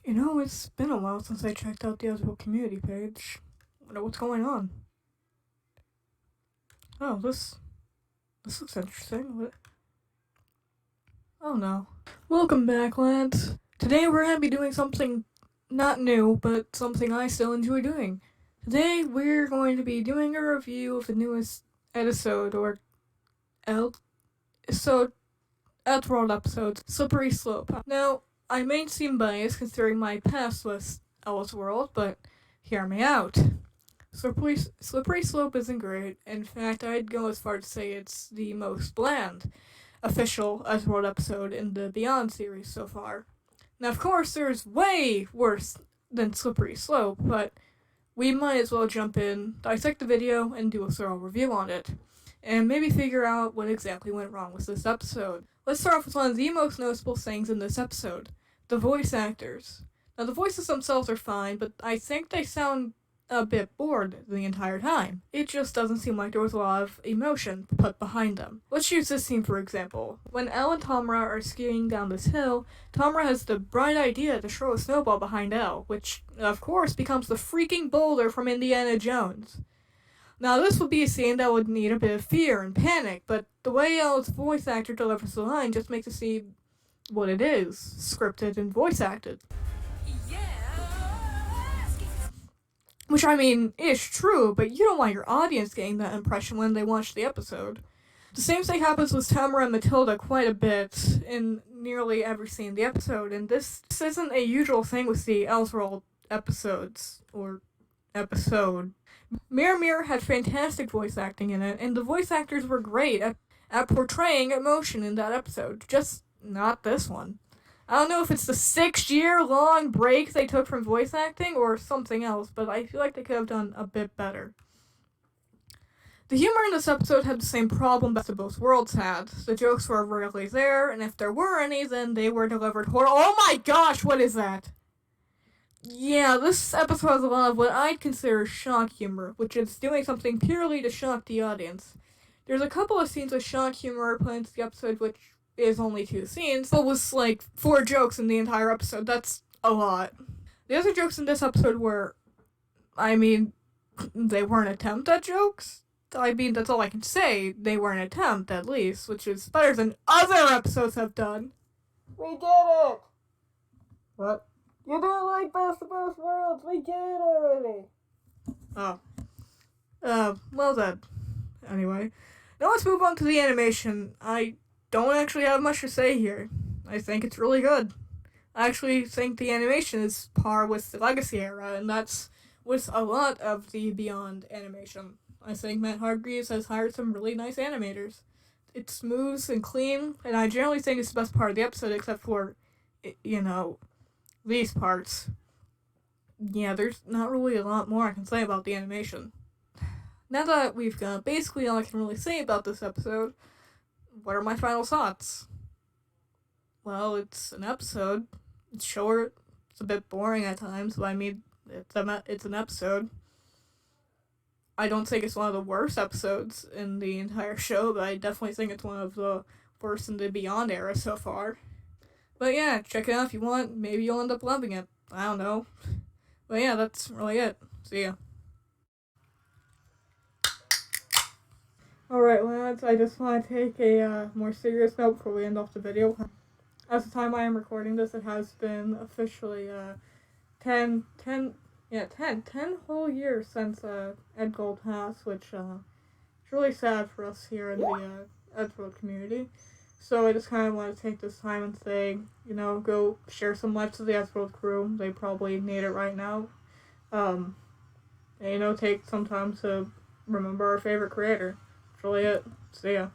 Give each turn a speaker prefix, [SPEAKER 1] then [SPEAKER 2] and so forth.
[SPEAKER 1] You know, it's been a while since I checked out the EDDSWORLD community page. Wonder what's going on. Oh, this looks interesting. What? Oh no. Welcome back, lads. Today we're gonna be doing something not new, but something I still enjoy doing. Today we're going to be doing a review of the newest episode, or EDDSWORLD episode, Slippery Slope. Now, I may seem biased considering my past was EDDSWORLD, but hear me out. Slippery Slope isn't great. In fact, I'd go as far to say it's the most bland official EDDSWORLD episode in the Beyond series so far. Now, of course, there's way worse than Slippery Slope, but we might as well jump in, dissect the video, and do a thorough review on it, and maybe figure out what exactly went wrong with this episode. Let's start off with one of the most noticeable things in this episode, the voice actors. Now, the voices themselves are fine, but I think they sound a bit bored the entire time. It just doesn't seem like there was a lot of emotion put behind them. Let's use this scene for example. When Elle and Tamra are skiing down this hill, Tamra has the bright idea to throw a snowball behind Elle, which, of course, becomes the freaking boulder from Indiana Jones. Now, this would be a scene that would need a bit of fear and panic, but the way Elle's voice actor delivers the line just makes it seem what it is, scripted and voice acted. Which, I mean, is true, but you don't want your audience getting that impression when they watch the episode. The same thing happens with Tamra and Matilda quite a bit in nearly every scene in the episode, and this isn't a usual thing with the EDDSWORLD episodes, or episode. Mirror Mirror had fantastic voice acting in it, and the voice actors were great at portraying emotion in that episode, just not this one. I don't know if it's the 6-year-long break they took from voice acting or something else, but I feel like they could have done a bit better. The humor in this episode had the same problem that both worlds had. The jokes were rarely there, and if there were any, then they were delivered Oh my gosh, what is that? Yeah, this episode has a lot of what I'd consider shock humor, which is doing something purely to shock the audience. There's a couple of scenes with shock humor put into the episode, which is only 2 scenes, but was like 4 jokes in the entire episode. That's a lot. The other jokes in this episode were, I mean, they were an attempt at jokes. I mean, that's all I can say. They were an attempt, at least, which is better than other episodes have done. We did it! What? You don't like Best of Both Worlds! We get it already! Oh. Well then. Anyway. Now let's move on to the animation. I don't actually have much to say here. I think it's really good. I actually think the animation is par with the Legacy era, and that's with a lot of the Beyond animation. I think Matt Hargreaves has hired some really nice animators. It's smooth and clean, and I generally think it's the best part of the episode, except for, these parts. Yeah, there's not really a lot more I can say about the animation. Now that we've got basically all I can really say about this episode, what are my final thoughts? Well, it's an episode. It's short. It's a bit boring at times, but I mean, it's an episode. I don't think it's one of the worst episodes in the entire show, but I definitely think it's one of the worst in the Beyond era so far. But yeah, check it out if you want. Maybe you'll end up loving it. I don't know. But yeah, that's really it. See ya. Alright, lads, I just want to take a more serious note before we end off the video. At the time I am recording this, it has been officially 10 whole years since EDDSWORLD passed, which is really sad for us here in the EDDSWORLD community. So I just kind of want to take this time and say, go share some love to the EDDSWORLD crew. They probably need it right now. And, take some time to remember our favorite creator. That's really it. See ya.